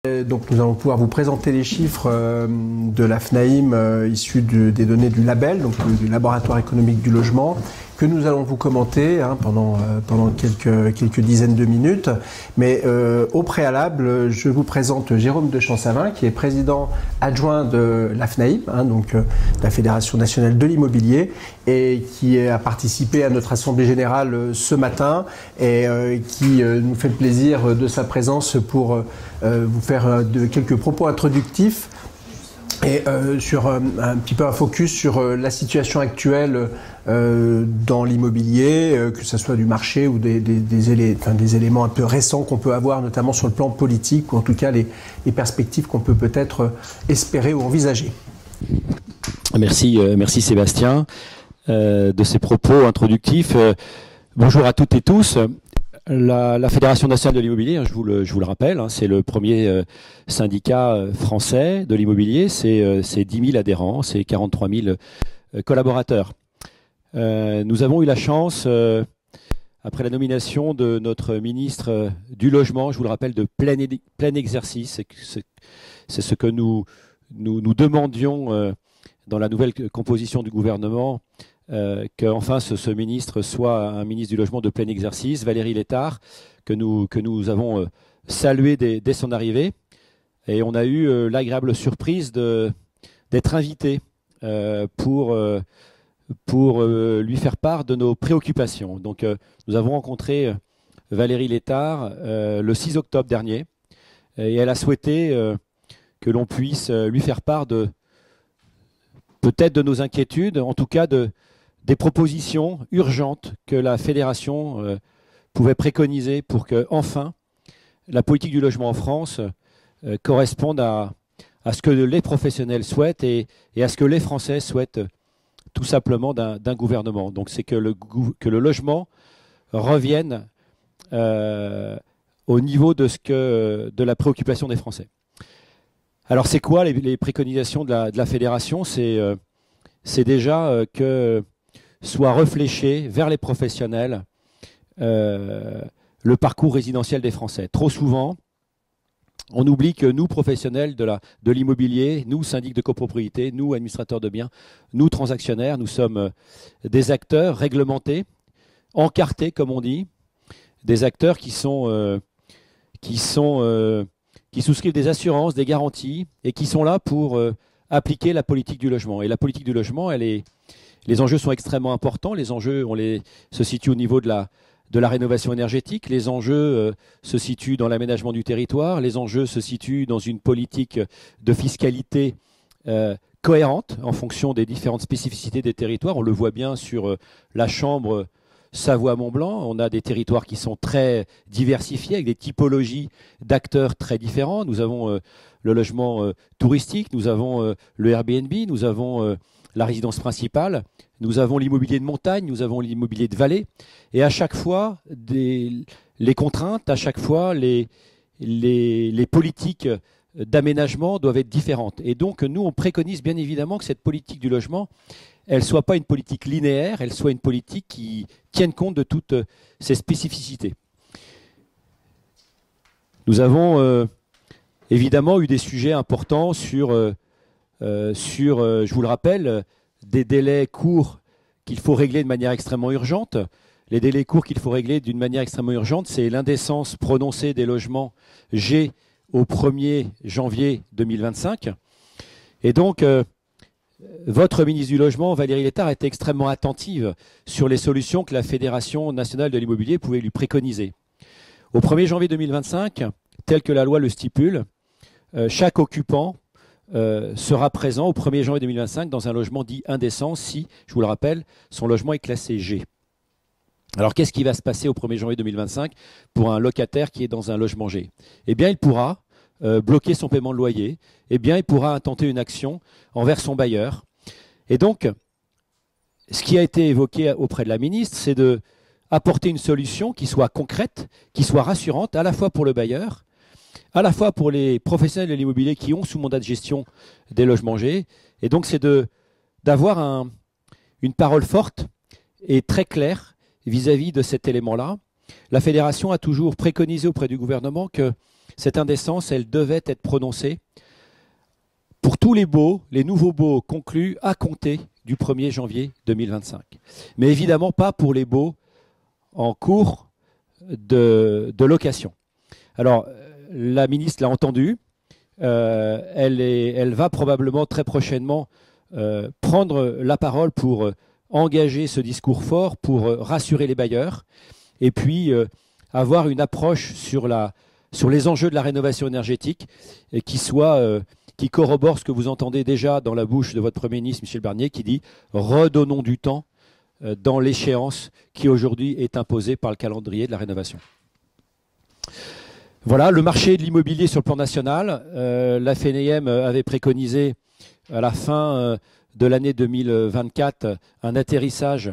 Donc nous allons pouvoir vous présenter les chiffres de la FNAIM issus des données du label, donc du laboratoire économique du logement, que nous allons vous commenter pendant quelques dizaines de minutes. Mais au préalable, je vous présente Jérôme de Champsavin, qui est président adjoint de la FNAIM, donc la Fédération nationale de l'immobilier, et qui a participé à notre assemblée générale ce matin et qui nous fait le plaisir de sa présence pour vous faire quelques propos introductifs et sur un petit peu un focus sur la situation actuelle dans l'immobilier, que ce soit du marché ou des éléments un peu récents qu'on peut avoir, notamment sur le plan politique, ou en tout cas les perspectives qu'on peut peut-être espérer ou envisager. Merci Sébastien de ces propos introductifs. Bonjour à toutes et tous. La Fédération nationale de l'immobilier, je vous le rappelle, c'est le premier syndicat français de l'immobilier. C'est 10 000 adhérents, c'est 43 000 collaborateurs. Nous avons eu la chance, après la nomination de notre ministre du Logement, je vous le rappelle, de plein exercice. C'est ce que nous demandions dans la nouvelle composition du gouvernement, qu'enfin ce ministre soit un ministre du Logement de plein exercice, Valérie Létard, que nous avons salué dès son arrivée. Et on a eu l'agréable surprise d'être invité pour lui faire part de nos préoccupations. Donc nous avons rencontré Valérie Létard le 6 octobre dernier, et elle a souhaité que l'on puisse lui faire part peut-être de nos inquiétudes, en tout cas des propositions urgentes que la Fédération pouvait préconiser pour que, enfin, la politique du logement en France corresponde à ce que les professionnels souhaitent et à ce que les Français souhaitent tout simplement d'un gouvernement. Donc c'est que le logement revienne au niveau de la préoccupation des Français. Alors c'est quoi les préconisations de la Fédération? C'est déjà que soit réfléchi vers les professionnels le parcours résidentiel des Français. Trop souvent, on oublie que nous, professionnels de l'immobilier, nous, syndics de copropriété, nous, administrateurs de biens, nous, transactionnaires, nous sommes des acteurs réglementés, encartés, comme on dit, des acteurs qui souscrivent des assurances, des garanties, et qui sont là pour appliquer la politique du logement. Et la politique du logement, les enjeux sont extrêmement importants. Les enjeux, se situent au niveau de la rénovation énergétique. Les enjeux se situent dans l'aménagement du territoire. Les enjeux se situent dans une politique de fiscalité cohérente en fonction des différentes spécificités des territoires. On le voit bien sur la Chambre Savoie-Mont-Blanc. On a des territoires qui sont très diversifiés, avec des typologies d'acteurs très différents. Nous avons le logement touristique, nous avons le Airbnb, nous avons la résidence principale, nous avons l'immobilier de montagne, nous avons l'immobilier de vallée. Et à chaque fois, les contraintes, à chaque fois, les politiques d'aménagement doivent être différentes. Et donc, nous, on préconise bien évidemment que cette politique du logement, elle ne soit pas une politique linéaire, elle soit une politique qui tienne compte de toutes ces spécificités. Nous avons évidemment eu des sujets importants sur, je vous le rappelle, des délais courts qu'il faut régler de manière extrêmement urgente. Les délais courts qu'il faut régler d'une manière extrêmement urgente, c'est l'indécence prononcée des logements G au 1er janvier 2025. Et donc, votre ministre du Logement, Valérie Létard, était extrêmement attentive sur les solutions que la Fédération nationale de l'immobilier pouvait lui préconiser. Au 1er janvier 2025, tel que la loi le stipule, chaque occupant sera présent au 1er janvier 2025 dans un logement dit indécent si, je vous le rappelle, son logement est classé G. Alors qu'est-ce qui va se passer au 1er janvier 2025 pour un locataire qui est dans un logement G? Eh bien, il pourra bloquer son paiement de loyer, eh bien, il pourra intenter une action envers son bailleur. Et donc, ce qui a été évoqué auprès de la ministre, c'est d'apporter une solution qui soit concrète, qui soit rassurante, à la fois pour le bailleur, à la fois pour les professionnels de l'immobilier qui ont sous mandat de gestion des logements G. Et donc, c'est d'avoir une parole forte et très claire vis-à-vis de cet élément-là. La Fédération a toujours préconisé auprès du gouvernement que cette indécence, elle devait être prononcée pour tous les baux, les nouveaux baux conclus à compter du 1er janvier 2025. Mais évidemment pas pour les baux en cours de location. Alors, la ministre l'a entendu. Elle va probablement très prochainement prendre la parole pour engager ce discours fort, pour rassurer les bailleurs, et puis avoir une approche sur les enjeux de la rénovation énergétique et qui corrobore ce que vous entendez déjà dans la bouche de votre Premier ministre, Michel Barnier, qui dit « redonnons du temps dans l'échéance qui aujourd'hui est imposée par le calendrier de la rénovation ». Voilà, le marché de l'immobilier sur le plan national, la FNAIM avait préconisé à la fin de l'année 2024 un atterrissage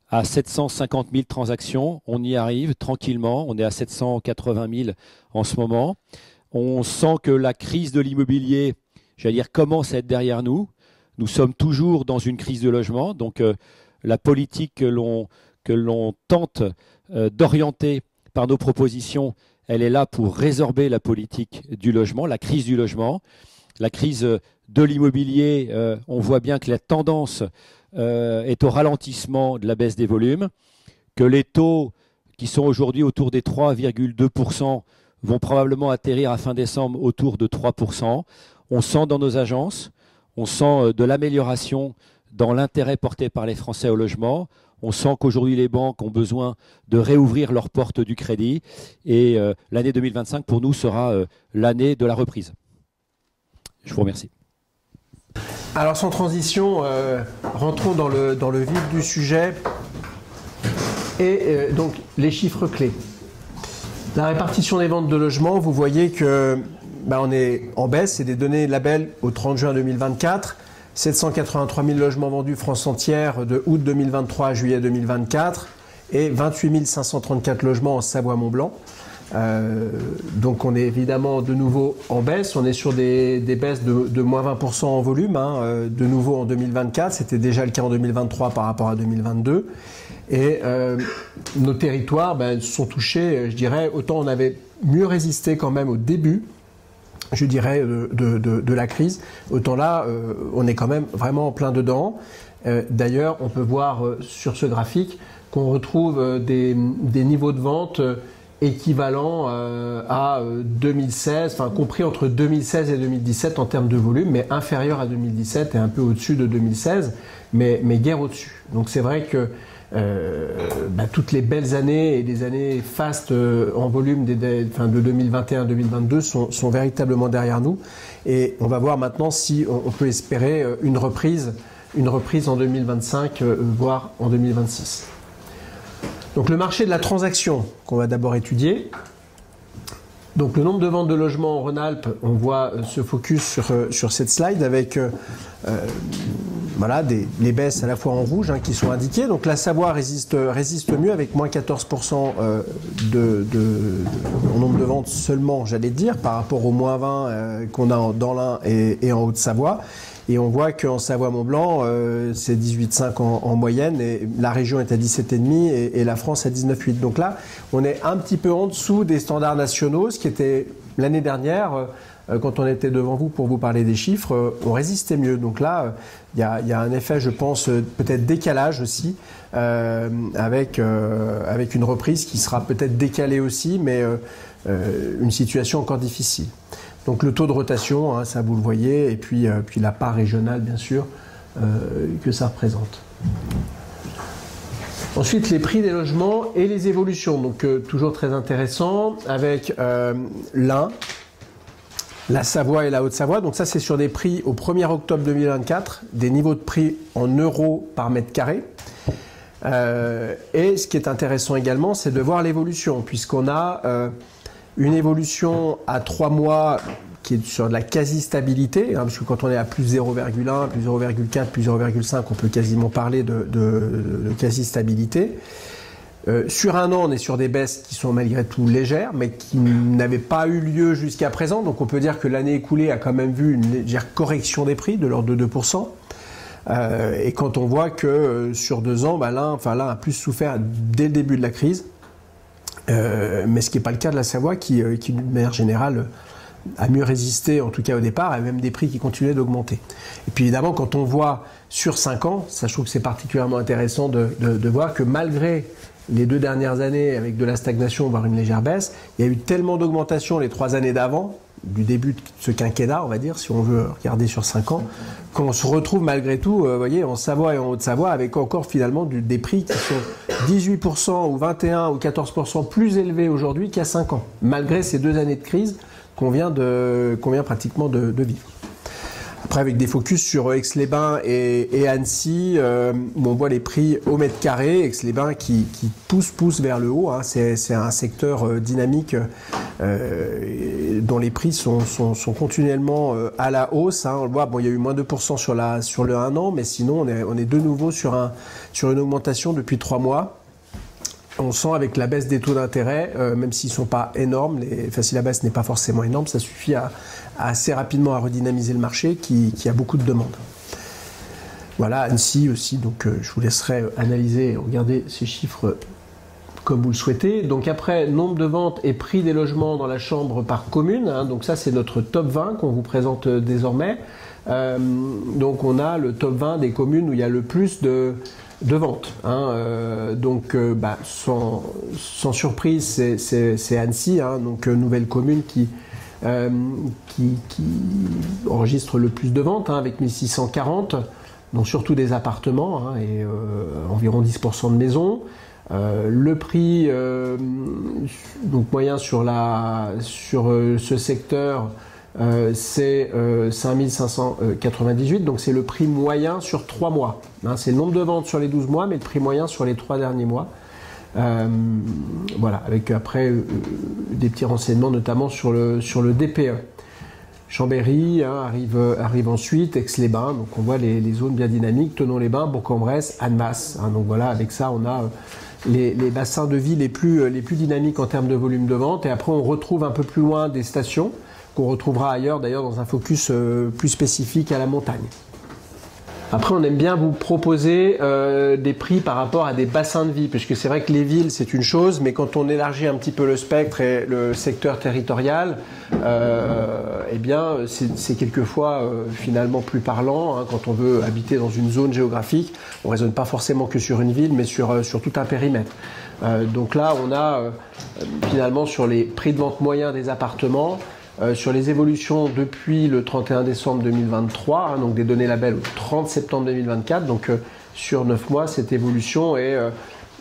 à 750 000 transactions. On y arrive tranquillement, on est à 780 000 en ce moment. On sent que la crise de l'immobilier, j'allais dire, commence à être derrière nous. Nous sommes toujours dans une crise de logement, donc la politique que l'on tente d'orienter par nos propositions, elle est là pour résorber la politique du logement, la crise du logement. La crise de l'immobilier, on voit bien que la tendance est au ralentissement de la baisse des volumes, que les taux qui sont aujourd'hui autour des 3,2% vont probablement atterrir à fin décembre autour de 3%. On sent dans nos agences, on sent de l'amélioration dans l'intérêt porté par les Français au logement. On sent qu'aujourd'hui les banques ont besoin de réouvrir leurs portes du crédit et l'année 2025 pour nous sera l'année de la reprise. Je vous remercie. Alors sans transition, rentrons dans le vif du sujet et donc les chiffres clés. La répartition des ventes de logements, vous voyez que on est en baisse, c'est des données label au 30 juin 2024. 783 000 logements vendus France entière de août 2023 à juillet 2024 et 28 534 logements en Savoie-Mont-Blanc. Donc on est évidemment de nouveau en baisse, on est sur des baisses de moins 20% en volume, de nouveau en 2024, c'était déjà le cas en 2023 par rapport à 2022. Et nos territoires sont touchés, je dirais, autant on avait mieux résisté quand même au début, je dirais, de la crise, autant là, on est quand même vraiment en plein dedans. D'ailleurs, on peut voir sur ce graphique qu'on retrouve des niveaux de vente équivalents à 2016, enfin compris entre 2016 et 2017 en termes de volume, mais inférieur à 2017 et un peu au-dessus de 2016, mais guère au-dessus. Donc c'est vrai que toutes les belles années et les années fastes en volume de 2021-2022 sont véritablement derrière nous. Et on va voir maintenant si on peut espérer une reprise en 2025, voire en 2026. Donc le marché de la transaction qu'on va d'abord étudier. Donc le nombre de ventes de logements en Rhône-Alpes, on voit ce focus sur cette slide avec les baisses à la fois en rouge qui sont indiquées. Donc la Savoie résiste mieux avec moins 14% en nombre de ventes seulement, j'allais dire, par rapport aux moins 20 qu'on a dans l'Ain et en Haute-Savoie. Et on voit qu'en Savoie-Mont-Blanc, c'est 18,5 en moyenne, et la région est à 17,5 et la France à 19,8. Donc là, on est un petit peu en dessous des standards nationaux, ce qui était l'année dernière, quand on était devant vous pour vous parler des chiffres, on résistait mieux. Donc là, il y a un effet, je pense, peut-être décalage aussi, avec une reprise qui sera peut-être décalée aussi, mais une situation encore difficile. Donc le taux de rotation, ça vous le voyez, et puis la part régionale, bien sûr, que ça représente. Ensuite, les prix des logements et les évolutions. Donc toujours très intéressant, avec l'Ain, la Savoie et la Haute-Savoie. Donc ça, c'est sur des prix au 1er octobre 2024, des niveaux de prix en euros par mètre carré. Et ce qui est intéressant également, c'est de voir l'évolution, puisqu'on a une évolution à 3 mois qui est sur de la quasi-stabilité, parce que quand on est à plus 0,1, plus 0,4, plus 0,5, on peut quasiment parler de quasi-stabilité. Sur un an, on est sur des baisses qui sont malgré tout légères, mais qui n'avaient pas eu lieu jusqu'à présent. Donc on peut dire que l'année écoulée a quand même vu une légère correction des prix de l'ordre de 2%. Et quand on voit que sur 2 ans, l'Ain a plus souffert dès le début de la crise, mais ce qui n'est pas le cas de la Savoie qui d'une manière générale, a mieux résisté, en tout cas au départ, à même des prix qui continuaient d'augmenter. Et puis évidemment, quand on voit sur 5 ans, ça je trouve que c'est particulièrement intéressant de voir que malgré les 2 dernières années avec de la stagnation, voire une légère baisse, il y a eu tellement d'augmentation les 3 années d'avant, du début de ce quinquennat, on va dire, si on veut regarder sur 5 ans, qu'on se retrouve malgré tout, vous voyez, en Savoie et en Haute-Savoie, avec encore finalement des prix qui sont 18% ou 21 ou 14% plus élevés aujourd'hui qu'il y a 5 ans, malgré ces 2 années de crise qu'on vient pratiquement de vivre. Après, avec des focus sur Aix-les-Bains et Annecy, où on voit les prix au mètre carré, Aix-les-Bains qui pousse vers le haut. Hein. C'est un secteur dynamique dont les prix sont continuellement à la hausse. Hein. On le voit, bon, il y a eu moins 2% sur le 1 an, mais sinon on est de nouveau sur une augmentation depuis 3 mois. On sent avec la baisse des taux d'intérêt, même s'ils ne sont pas énormes, si la baisse n'est pas forcément énorme, ça suffit assez rapidement à redynamiser le marché qui a beaucoup de demandes. Voilà, Annecy aussi, donc je vous laisserai analyser et regarder ces chiffres comme vous le souhaitez. Donc après, nombre de ventes et prix des logements dans la chambre par commune, hein, donc ça c'est notre top 20 qu'on vous présente désormais. Donc on a le top 20 des communes où il y a le plus de ventes. Hein, sans surprise, c'est Annecy, hein, donc nouvelle commune qui enregistre le plus de ventes, hein, avec 1640, donc surtout des appartements, hein, et environ 10% de maisons. Le prix donc moyen sur ce secteur, c'est 5598, donc c'est le prix moyen sur 3 mois. Hein, c'est le nombre de ventes sur les 12 mois, mais le prix moyen sur les 3 derniers mois. Voilà, avec après des petits renseignements, notamment sur le DPE. Chambéry, hein, arrive ensuite, Aix-les-Bains, donc on voit les zones bien dynamiques, Thonon-les-Bains, Bourg-en-Bresse, Annemasse. Hein, donc voilà, avec ça, on a les bassins de vie les plus dynamiques en termes de volume de vente. Et après, on retrouve un peu plus loin des stations, qu'on retrouvera ailleurs, d'ailleurs, dans un focus plus spécifique à la montagne. Après, on aime bien vous proposer des prix par rapport à des bassins de vie, puisque c'est vrai que les villes, c'est une chose, mais quand on élargit un petit peu le spectre et le secteur territorial, eh bien, c'est quelquefois finalement plus parlant. Hein, quand on veut habiter dans une zone géographique, on ne raisonne pas forcément que sur une ville, mais sur tout un périmètre. Donc là, on a finalement sur les prix de vente moyens des appartements, sur les évolutions depuis le 31 décembre 2023, hein, donc des données label au 30 septembre 2024, donc sur 9 mois, cette évolution est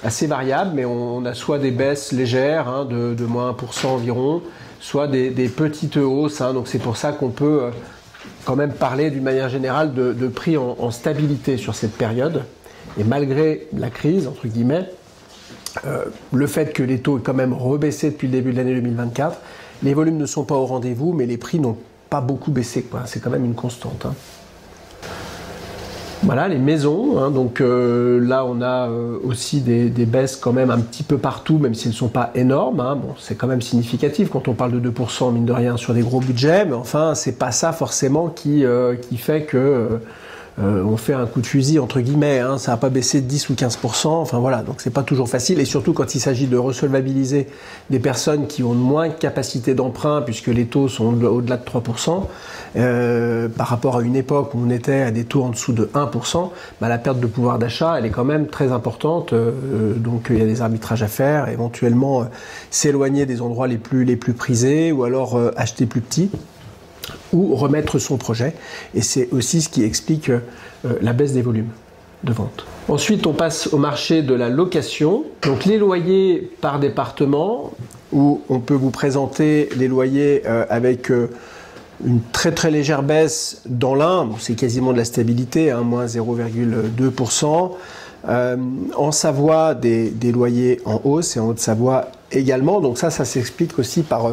assez variable, mais on a soit des baisses légères, hein, de moins 1% environ, soit des petites hausses, hein, donc c'est pour ça qu'on peut quand même parler d'une manière générale de prix en stabilité sur cette période, et malgré la crise, entre guillemets, le fait que les taux aient quand même rebaissé depuis le début de l'année 2024, les volumes ne sont pas au rendez-vous, mais les prix n'ont pas beaucoup baissé, quoi. C'est quand même une constante. Hein. Voilà, les maisons. Hein, donc là, on a aussi des baisses quand même un petit peu partout, même si elles ne sont pas énormes. Hein. Bon, c'est quand même significatif quand on parle de 2%, mine de rien, sur des gros budgets. Mais enfin, c'est pas ça forcément qui fait que on fait un coup de fusil, entre guillemets, hein, ça n'a pas baissé de 10 ou 15%, enfin voilà, donc c'est pas toujours facile, et surtout quand il s'agit de resolvabiliser des personnes qui ont moins de capacité d'emprunt, puisque les taux sont au-delà de 3%, par rapport à une époque où on était à des taux en dessous de 1%, bah, la perte de pouvoir d'achat, elle est quand même très importante, donc il y a des arbitrages à faire, éventuellement s'éloigner des endroits les plus prisés, ou alors acheter plus petit, ou remettre son projet, et c'est aussi ce qui explique la baisse des volumes de vente. Ensuite, on passe au marché de la location. Donc les loyers par département, où on peut vous présenter les loyers avec une très très légère baisse dans l'Ain, bon, c'est quasiment de la stabilité, hein, moins 0,2%. En Savoie, des loyers en hausse, et en Haute-Savoie également, donc ça s'explique aussi par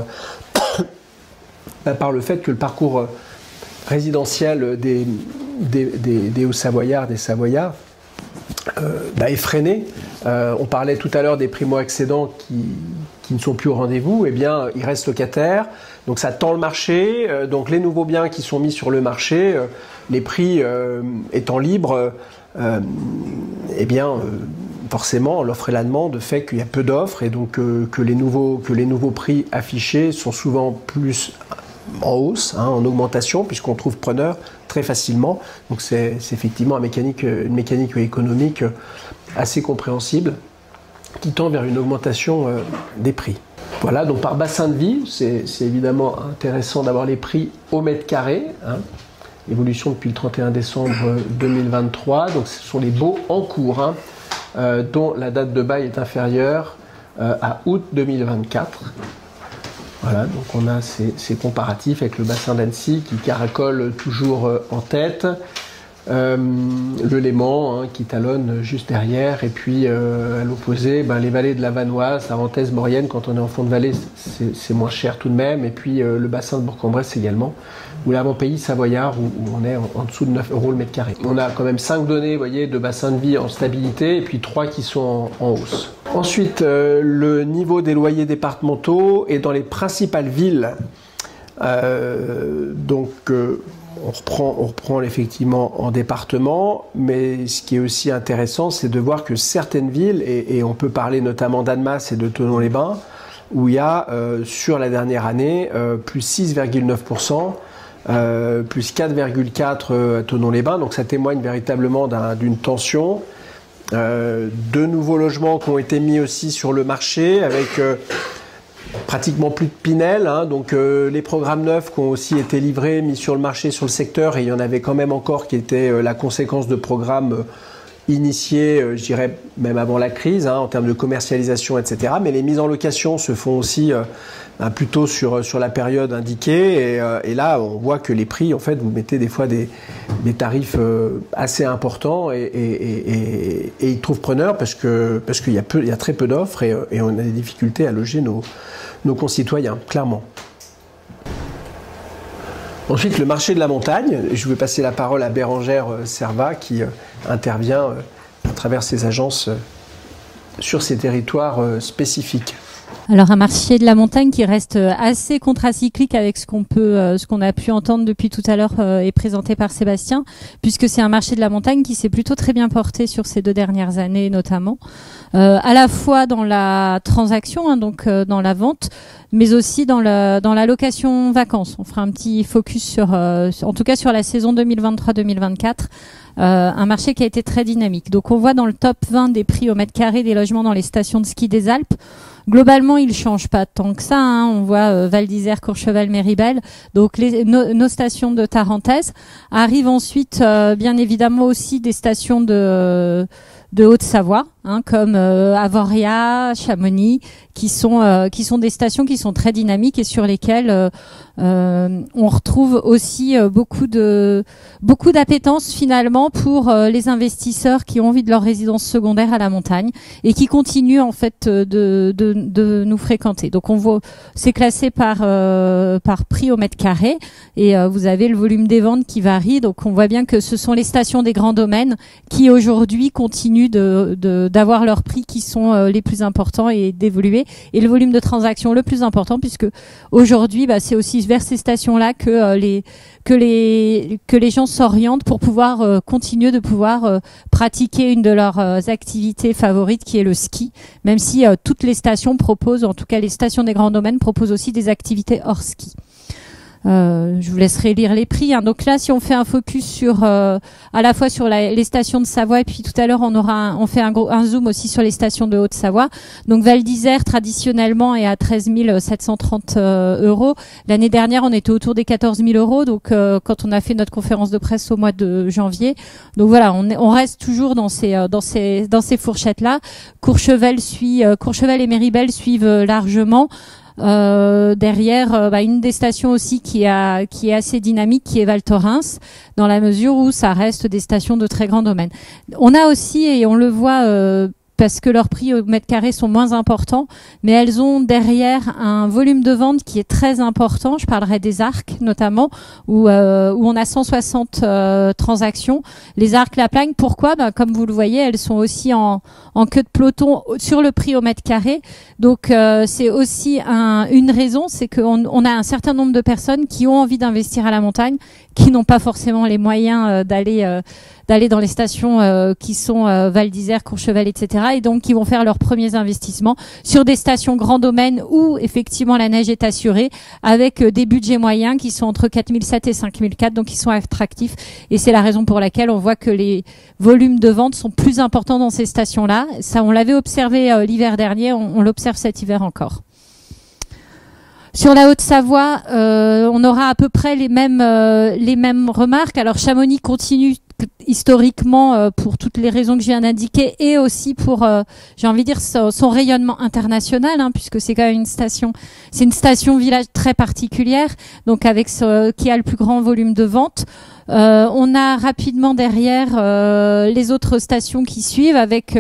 le fait que le parcours résidentiel des Hauts-Savoyards, des Savoyards, est freiné. On parlait tout à l'heure des primo-accédants qui ne sont plus au rendez-vous, eh bien, ils restent locataires, donc ça tend le marché, donc les nouveaux biens qui sont mis sur le marché, les prix étant libres, forcément, l'offre et la demande fait qu'il y a peu d'offres et donc que les nouveaux prix affichés sont souvent plus en hausse, en augmentation, puisqu'on trouve preneur très facilement. Donc c'est effectivement une mécanique économique assez compréhensible qui tend vers une augmentation des prix. Voilà, donc par bassin de vie, c'est évidemment intéressant d'avoir les prix au mètre carré. Évolution depuis le 31 décembre 2023. Donc ce sont les baux en cours, dont la date de bail est inférieure à août 2024. Voilà, donc on a ces comparatifs avec le bassin d'Annecy qui caracole toujours en tête. Le Léman qui talonne juste derrière, et puis à l'opposé les vallées de la Vanoise, la Rantaise, Maurienne. Quand on est en fond de vallée, c'est moins cher tout de même, et puis le bassin de Bourg-en-Bresse également, ou l'avant-pays savoyard où on est en dessous de 9 € le mètre carré. On a quand même 5 données, vous voyez, de bassin de vie en stabilité, et puis 3 qui sont en hausse. Ensuite, le niveau des loyers départementaux est dans les principales villes. On reprend effectivement en département, mais ce qui est aussi intéressant, c'est de voir que certaines villes, et on peut parler notamment d'Annemasse et de Thonon-les-Bains, où il y a sur la dernière année plus 6,9%, plus 4,4% à Thonon-les-Bains, donc ça témoigne véritablement d'une tension. De nouveaux logements qui ont été mis aussi sur le marché avec pratiquement plus de Pinel, donc les programmes neufs qui ont aussi été livrés, mis sur le marché sur le secteur, et il y en avait quand même encore qui étaient la conséquence de programmes initiés, je dirais même avant la crise, en termes de commercialisation, etc. Mais les mises en location se font aussi plutôt sur la période indiquée, et là on voit que les prix, en fait, vous mettez des fois des tarifs assez importants, et ils trouvent preneur parce qu'il y a très peu d'offres, et on a des difficultés à loger nos concitoyens, clairement. Ensuite, le marché de la montagne. Je vais passer la parole à Bérangère Servat qui intervient à travers ses agences sur ces territoires spécifiques. Alors un marché de la montagne qui reste assez contracyclique avec ce qu'on a pu entendre depuis tout à l'heure et présenté par Sébastien, puisque c'est un marché de la montagne qui s'est plutôt très bien porté sur ces 2 dernières années notamment, à la fois dans la transaction, donc dans la vente, mais aussi dans la location vacances. On fera un petit focus en tout cas sur la saison 2023-2024. Un marché qui a été très dynamique. Donc on voit dans le top 20 des prix au mètre carré des logements dans les stations de ski des Alpes. Globalement, il change pas tant que ça. On voit Val d'Isère, Courchevel, Méribel. Donc nos stations de Tarentaise. Arrivent ensuite, bien évidemment, aussi des stations de Haute-Savoie, comme Avoria, Chamonix, qui sont des stations qui sont très dynamiques et sur lesquelles on retrouve aussi beaucoup d'appétence finalement pour les investisseurs qui ont envie de leur résidence secondaire à la montagne et qui continuent en fait de nous fréquenter. Donc on voit, c'est classé par prix au mètre carré, et vous avez le volume des ventes qui varie. Donc on voit bien que ce sont les stations des grands domaines qui aujourd'hui continuent d'avoir leurs prix qui sont les plus importants et d'évoluer, et le volume de transactions le plus important, puisque aujourd'hui c'est aussi vers ces stations-là que les gens s'orientent pour pouvoir continuer de pouvoir pratiquer une de leurs activités favorites, qui est le ski, même si toutes les stations proposent, en tout cas les stations des grands domaines proposent aussi des activités hors ski. Je vous laisserai lire les prix. Donc là, si on fait un focus sur à la fois sur les stations de Savoie, et puis tout à l'heure on fait un zoom aussi sur les stations de Haute-Savoie. Donc Val d'Isère traditionnellement est à 13 730 €. L'année dernière, on était autour des 14 000 €. Donc quand on a fait notre conférence de presse au mois de janvier, donc voilà, on reste toujours dans ces fourchettes là. Courchevel et Méribel suivent largement. Derrière, une des stations aussi qui est assez dynamique, qui est Val Thorens, dans la mesure où ça reste des stations de très grand domaine. On a aussi, et on le voit parce que leurs prix au mètre carré sont moins importants, mais elles ont derrière un volume de vente qui est très important. Je parlerai des Arcs notamment, où on a 160 transactions. Les Arcs La Plagne, pourquoi ? Comme vous le voyez, elles sont aussi en queue de peloton sur le prix au mètre carré. Donc c'est aussi une raison, c'est qu'on a un certain nombre de personnes qui ont envie d'investir à la montagne, qui n'ont pas forcément les moyens d'aller dans les stations qui sont Val d'Isère, Courchevel, etc. Et donc qui vont faire leurs premiers investissements sur des stations grand domaine où effectivement la neige est assurée, avec des budgets moyens qui sont entre 4007 et 5004, donc qui sont attractifs. Et c'est la raison pour laquelle on voit que les volumes de vente sont plus importants dans ces stations-là. Ça, on l'avait observé l'hiver dernier, on l'observe cet hiver encore. Sur la Haute-Savoie, on aura à peu près les mêmes remarques. Alors Chamonix continue historiquement pour toutes les raisons que je viens d'indiquer, et aussi pour, j'ai envie de dire, son rayonnement international, hein, puisque c'est quand même c'est une station village très particulière, donc avec qui a le plus grand volume de vente. On a rapidement derrière les autres stations qui suivent, avec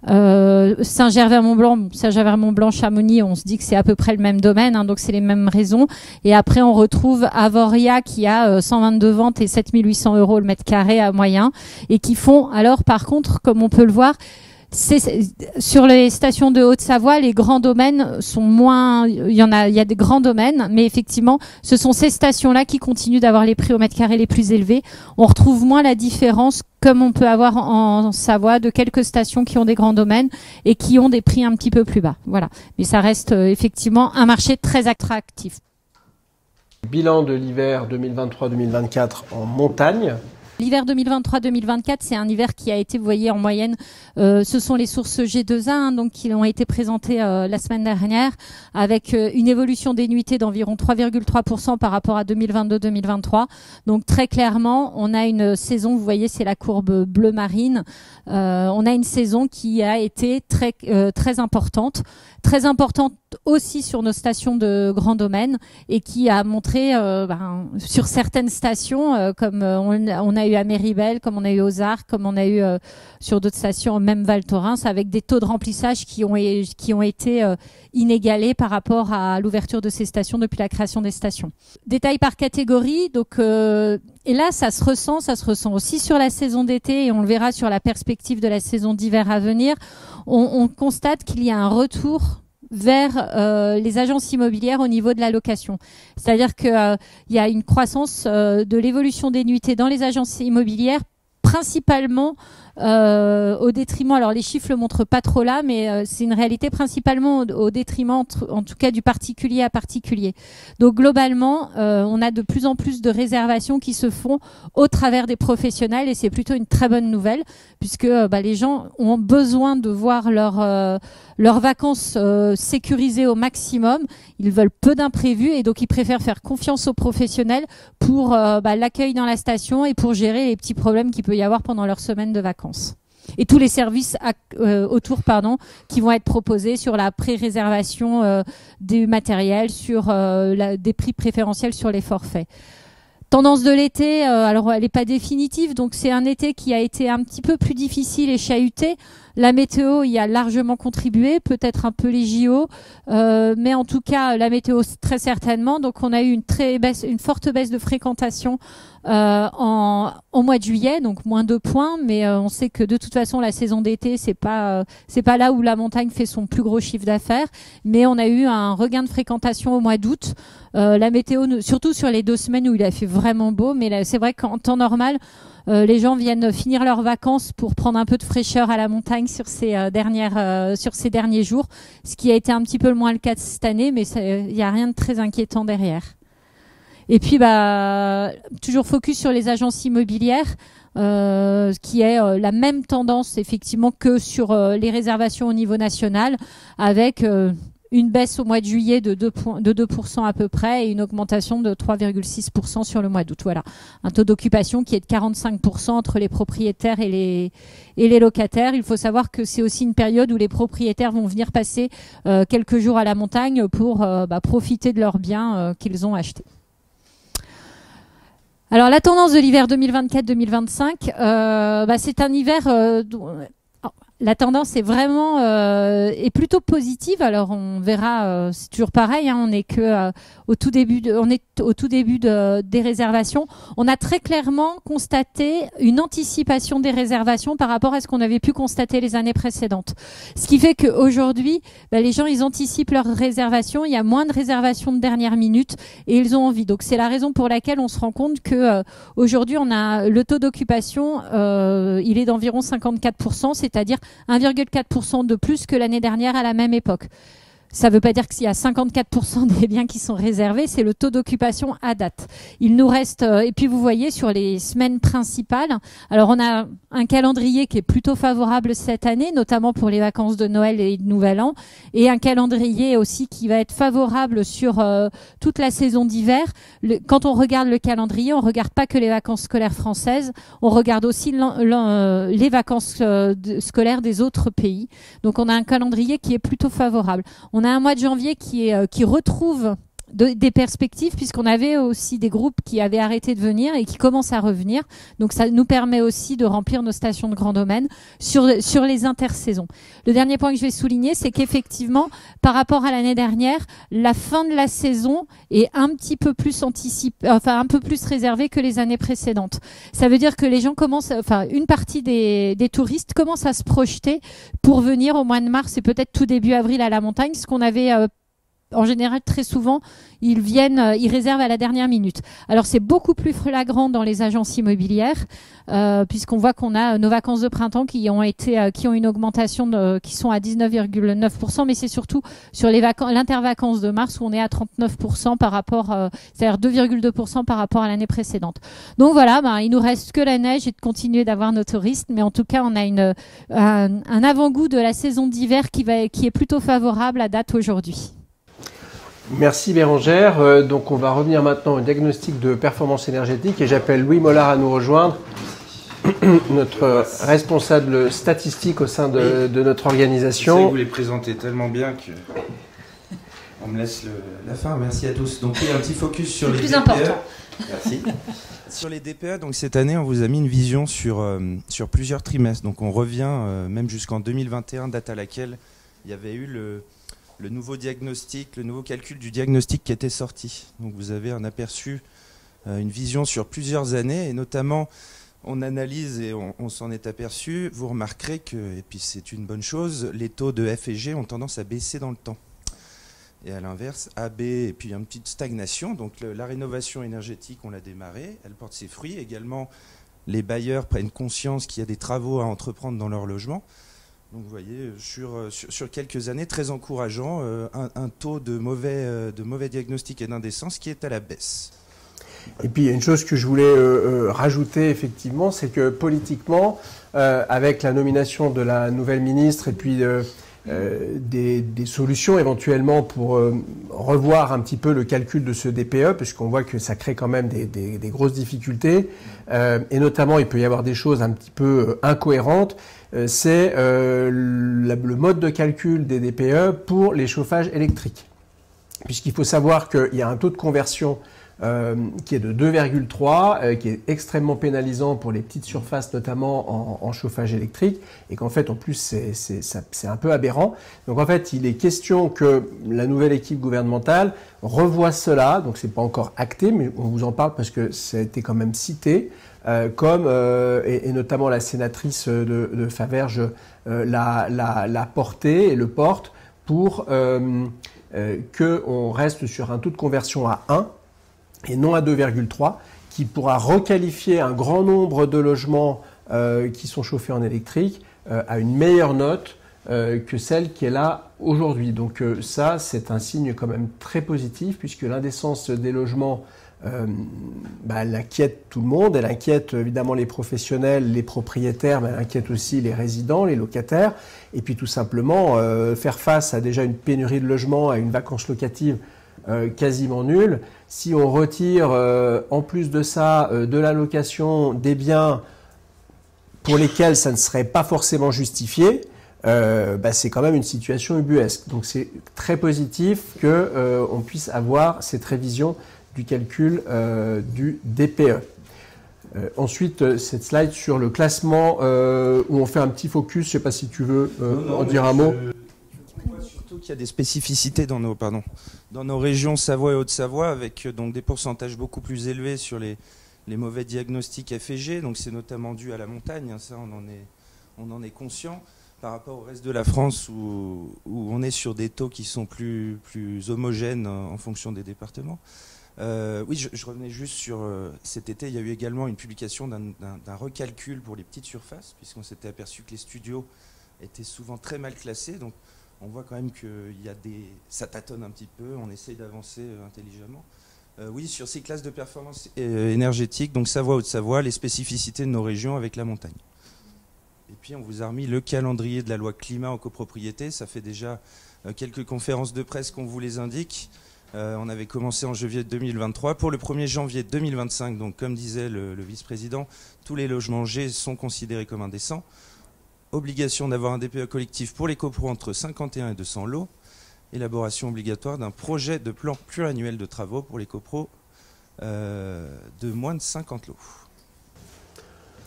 Saint-Gervais-Mont-Blanc, Chamonix, on se dit que c'est à peu près le même domaine, hein, donc c'est les mêmes raisons. Et après, on retrouve Avoria qui a 122 ventes et 7800 € le mètre carré à moyen, et qui font, alors par contre, comme on peut le voir, sur les stations de Haute-Savoie, les grands domaines sont moins, il y a des grands domaines, mais effectivement, ce sont ces stations-là qui continuent d'avoir les prix au mètre carré les plus élevés. On retrouve moins la différence, comme on peut avoir en Savoie, de quelques stations qui ont des grands domaines et qui ont des prix un petit peu plus bas. Voilà. Mais ça reste effectivement un marché très attractif. Bilan de l'hiver 2023-2024 en montagne. L'hiver 2023-2024, c'est un hiver qui a été, vous voyez, en moyenne, ce sont les sources G2A, hein, donc qui ont été présentées la semaine dernière, avec une évolution des nuitées d'environ 3,3% par rapport à 2022-2023. Donc très clairement, on a une saison, vous voyez, c'est la courbe bleu marine. On a une saison qui a été très importante aussi sur nos stations de grand domaine, et qui a montré sur certaines stations, comme on a eu à Méribel, comme on a eu aux Arcs, comme on a eu sur d'autres stations, même Val Thorens, avec des taux de remplissage qui ont été inégalés par rapport à l'ouverture de ces stations depuis la création des stations. Détails par catégorie, donc et là ça se ressent aussi sur la saison d'été, et on le verra sur la perspective de la saison d'hiver à venir. On constate qu'il y a un retour vers les agences immobilières au niveau de la location. C'est-à-dire que il y a une croissance de l'évolution des nuitées dans les agences immobilières, principalement au détriment, alors les chiffres le montrent pas trop là, mais c'est une réalité, principalement au détriment en tout cas du particulier à particulier. Donc globalement, on a de plus en plus de réservations qui se font au travers des professionnels, et c'est plutôt une très bonne nouvelle, puisque les gens ont besoin de voir leurs vacances sécurisées au maximum. Ils veulent peu d'imprévus, et donc ils préfèrent faire confiance aux professionnels pour l'accueil dans la station et pour gérer les petits problèmes qu'il peut y avoir pendant leur semaine de vacances. Et tous les services autour, qui vont être proposés sur la pré-réservation du matériel, sur des prix préférentiels sur les forfaits. Tendance de l'été, alors elle n'est pas définitive, donc c'est un été qui a été un petit peu plus difficile et chahuté. La météo y a largement contribué, peut-être un peu les JO, mais en tout cas la météo très certainement. Donc on a eu une forte baisse de fréquentation au mois de juillet, donc moins 2 points, mais on sait que de toute façon la saison d'été c'est pas là où la montagne fait son plus gros chiffre d'affaires, mais on a eu un regain de fréquentation au mois d'août. La météo, surtout sur les 2 semaines où il a fait vraiment beau, mais là, c'est vrai qu'en temps normal, les gens viennent finir leurs vacances pour prendre un peu de fraîcheur à la montagne sur ces derniers jours, ce qui a été un petit peu le moins le cas de cette année, mais il n'y a rien de très inquiétant derrière. Et puis toujours focus sur les agences immobilières, qui est la même tendance effectivement que sur les réservations au niveau national, avec une baisse au mois de juillet de 2% à peu près, et une augmentation de 3,6% sur le mois d'août. Voilà, un taux d'occupation qui est de 45% entre les propriétaires et les locataires. Il faut savoir que c'est aussi une période où les propriétaires vont venir passer quelques jours à la montagne pour profiter de leurs biens qu'ils ont achetés. Alors la tendance de l'hiver 2024-2025, c'est un hiver la tendance est vraiment est plutôt positive. Alors on verra, c'est toujours pareil. On est que au tout début des réservations. On a très clairement constaté une anticipation des réservations par rapport à ce qu'on avait pu constater les années précédentes. Ce qui fait qu'aujourd'hui, les gens ils anticipent leurs réservations. Il y a moins de réservations de dernière minute et ils ont envie. Donc c'est la raison pour laquelle on se rend compte que aujourd'hui on a le taux d'occupation, il est d'environ 54%, c'est-à-dire 1,4% de plus que l'année dernière à la même époque. Ça ne veut pas dire qu'il y a 54% des biens qui sont réservés, c'est le taux d'occupation à date. Il nous reste, et puis vous voyez sur les semaines principales, alors on a un calendrier qui est plutôt favorable cette année, notamment pour les vacances de Noël et de Nouvel An, et un calendrier aussi qui va être favorable sur toute la saison d'hiver. Quand on regarde le calendrier, on ne regarde pas que les vacances scolaires françaises, on regarde aussi les vacances scolaires des autres pays. Donc on a un calendrier qui est plutôt favorable. On a un mois de janvier qui retrouve des perspectives, puisqu'on avait aussi des groupes qui avaient arrêté de venir et qui commencent à revenir. Donc ça nous permet aussi de remplir nos stations de grand domaine sur les intersaisons. Le dernier point que je vais souligner, c'est qu'effectivement, par rapport à l'année dernière, la fin de la saison est un petit peu plus un peu plus réservée que les années précédentes. Ça veut dire que les gens une partie des touristes commencent à se projeter pour venir au mois de mars et peut-être tout début avril à la montagne, ce qu'on avait en général, très souvent, ils réservent à la dernière minute. Alors, c'est beaucoup plus flagrant dans les agences immobilières, puisqu'on voit qu'on a nos vacances de printemps qui ont une augmentation qui sont à 19,9%, mais c'est surtout sur l'intervacances de mars où on est à 39% par rapport, c'est-à-dire 2,2% par rapport à l'année précédente. Donc voilà, il nous reste que la neige et de continuer d'avoir nos touristes, mais en tout cas, on a un avant-goût de la saison d'hiver qui est plutôt favorable à date aujourd'hui. Merci Bérangère. Donc on va revenir maintenant au diagnostic de performance énergétique et j'appelle Louis Mollard à nous rejoindre, notre responsable statistique au sein de notre organisation. Je sais que vous les présentez tellement bien que on me laisse la fin. Merci à tous. Donc il y a un petit focus sur les DPE. Important. Merci. Sur les DPE, donc cette année, on vous a mis une vision sur plusieurs trimestres. Donc on revient même jusqu'en 2021, date à laquelle il y avait eu le nouveau diagnostic, le nouveau calcul du diagnostic qui était sorti. Donc vous avez un aperçu, une vision sur plusieurs années, et notamment on analyse et on s'en est aperçu. Vous remarquerez que, et puis c'est une bonne chose, les taux de F et G ont tendance à baisser dans le temps. Et à l'inverse, A, B, et puis une petite stagnation. Donc la rénovation énergétique, on l'a démarrée, elle porte ses fruits. Également, les bailleurs prennent conscience qu'il y a des travaux à entreprendre dans leur logement. Donc vous voyez, sur quelques années, très encourageant, un taux de mauvais diagnostics et d'indécence qui est à la baisse. Et puis il y a une chose que je voulais rajouter effectivement, c'est que politiquement, avec la nomination de la nouvelle ministre et puis des solutions éventuellement pour revoir un petit peu le calcul de ce DPE, puisqu'on voit que ça crée quand même des grosses difficultés, et notamment il peut y avoir des choses un petit peu incohérentes. C'est le mode de calcul des DPE pour les chauffages électriques. Puisqu'il faut savoir qu'il y a un taux de conversion qui est de 2,3, qui est extrêmement pénalisant pour les petites surfaces, notamment en chauffage électrique, et qu'en fait, en plus, c'est un peu aberrant. Donc en fait, il est question que la nouvelle équipe gouvernementale revoie cela, donc c'est pas encore acté, mais on vous en parle parce que ça a été quand même cité, et notamment la sénatrice de Faverges l'a porté et le porte pour qu'on reste sur un taux de conversion à 1 et non à 2,3, qui pourra requalifier un grand nombre de logements qui sont chauffés en électrique à une meilleure note que celle qui est là aujourd'hui. Donc ça, c'est un signe quand même très positif, puisque l'indécence des logements elle inquiète tout le monde, elle inquiète évidemment les professionnels, les propriétaires, mais elle inquiète aussi les résidents, les locataires, et puis tout simplement faire face à déjà une pénurie de logements, à une vacance locative quasiment nulle. Si on retire en plus de ça de la location des biens pour lesquels ça ne serait pas forcément justifié, c'est quand même une situation ubuesque. Donc c'est très positif qu'on puisse avoir cette révision du calcul du DPE. Ensuite, cette slide sur le classement où on fait un petit focus. Je ne sais pas si tu veux en dire un mot. On voit surtout qu'il y a des spécificités dans nos régions Savoie et Haute-Savoie, avec donc des pourcentages beaucoup plus élevés sur les mauvais diagnostics FEG. Donc c'est notamment dû à la montagne, hein, ça on en est conscient, par rapport au reste de la France où on est sur des taux qui sont plus homogènes en fonction des départements. Oui, je revenais juste sur cet été, il y a eu également une publication d'un recalcul pour les petites surfaces, puisqu'on s'était aperçu que les studios étaient souvent très mal classés. Donc on voit quand même que ça tâtonne un petit peu, on essaye d'avancer intelligemment. Oui, sur ces classes de performance énergétique, donc Savoie, Haute-Savoie, les spécificités de nos régions avec la montagne. Et puis on vous a remis le calendrier de la loi climat en copropriété. Ça fait déjà quelques conférences de presse qu'on vous les indique. On avait commencé en janvier 2023. Pour le 1er janvier 2025, donc comme disait le vice-président, tous les logements G sont considérés comme indécents. Obligation d'avoir un DPE collectif pour les copros entre 51 et 200 lots. Élaboration obligatoire d'un projet de plan pluriannuel de travaux pour les copros de moins de 50 lots.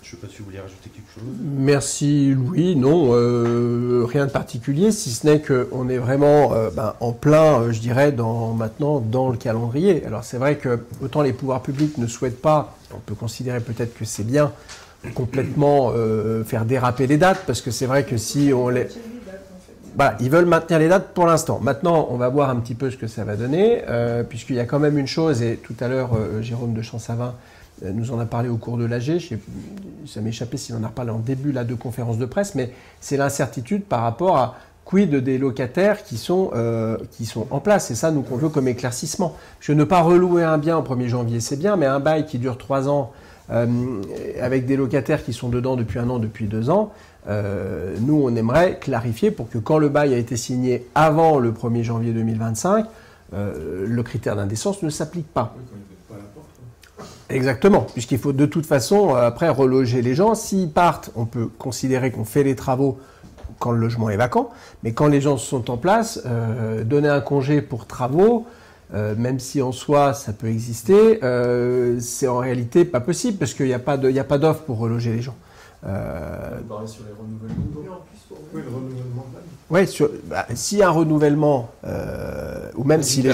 Je ne sais pas si vous voulez rajouter quelque chose. Merci Louis. Non, rien de particulier, si ce n'est qu'on est vraiment en plein, je dirais, maintenant dans le calendrier. Alors c'est vrai que autant les pouvoirs publics ne souhaitent pas, on peut considérer peut-être que c'est bien, complètement faire déraper les dates, parce que c'est vrai que si on les... Voilà, ils veulent maintenir les dates pour l'instant. Maintenant, on va voir un petit peu ce que ça va donner, puisqu'il y a quand même une chose, et tout à l'heure, Jérôme de Champsavin nous en a parlé au cours de l'AG, ça m'est échappé s'il en a reparlé en début là, de conférence de presse, mais c'est l'incertitude par rapport à quid des locataires qui sont en place. C'est ça, nous, qu'on veut comme éclaircissement. Je ne pas relouer un bien au 1er janvier, c'est bien, mais un bail qui dure 3 ans, avec des locataires qui sont dedans depuis 1 an, depuis 2 ans, nous, on aimerait clarifier pour que quand le bail a été signé avant le 1er janvier 2025, le critère d'indécence ne s'applique pas. Exactement, puisqu'il faut de toute façon après reloger les gens. S'ils partent, on peut considérer qu'on fait les travaux quand le logement est vacant, mais quand les gens sont en place, donner un congé pour travaux, même si en soi ça peut exister, c'est en réalité pas possible parce qu'il n'y a pas d'offre pour reloger les gens. On parlait sur les renouvellements. Oui, le renouvellement de bail. Ouais, s'il y a un renouvellement, ou même si les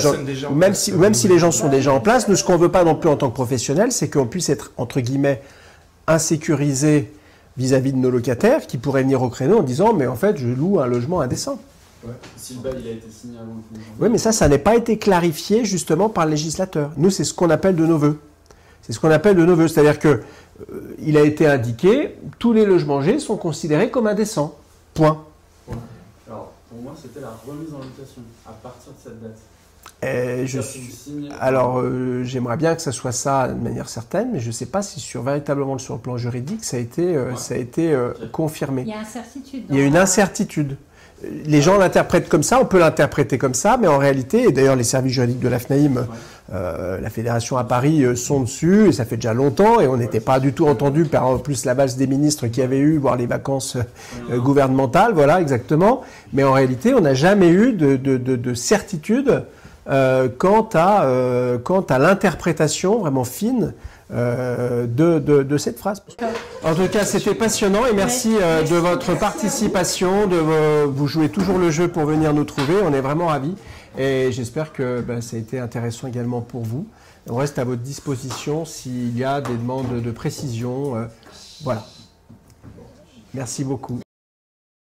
gens sont déjà en place, nous ce qu'on veut pas non plus en tant que professionnels, c'est qu'on puisse être entre guillemets insécurisé vis-à-vis de nos locataires qui pourraient venir au créneau en disant mais en fait je loue un logement indécent. Ouais. Si le bail il a été signé avant le 1er janvier. Oui, mais ça n'est pas été clarifié justement par le législateur. Nous, c'est ce qu'on appelle de nos vœux. C'est ce qu'on appelle de nos vœux, c'est-à-dire que il a été indiqué, tous les logements G sont considérés comme indécents. Point. Ouais. Alors, pour moi, c'était la remise en location à partir de cette date. J'aimerais bien que ça soit ça de manière certaine, mais je ne sais pas si véritablement sur le plan juridique, ça a été confirmé. Il y a incertitude. Il y a une incertitude. Les gens l'interprètent comme ça, on peut l'interpréter comme ça, mais en réalité, et d'ailleurs les services juridiques de la FNAIM, la fédération à Paris sont dessus, et ça fait déjà longtemps, et on n'était pas du tout entendu par en plus la base des ministres qui avaient eu, voire les vacances gouvernementales, voilà, exactement. Mais en réalité, on n'a jamais eu de certitude quant à l'interprétation vraiment fine de cette phrase. En tout cas, c'était passionnant et merci de votre participation. Vous jouez toujours le jeu pour venir nous trouver. On est vraiment ravis et j'espère que ça a été intéressant également pour vous. On reste à votre disposition s'il y a des demandes de précision. Voilà. Merci beaucoup.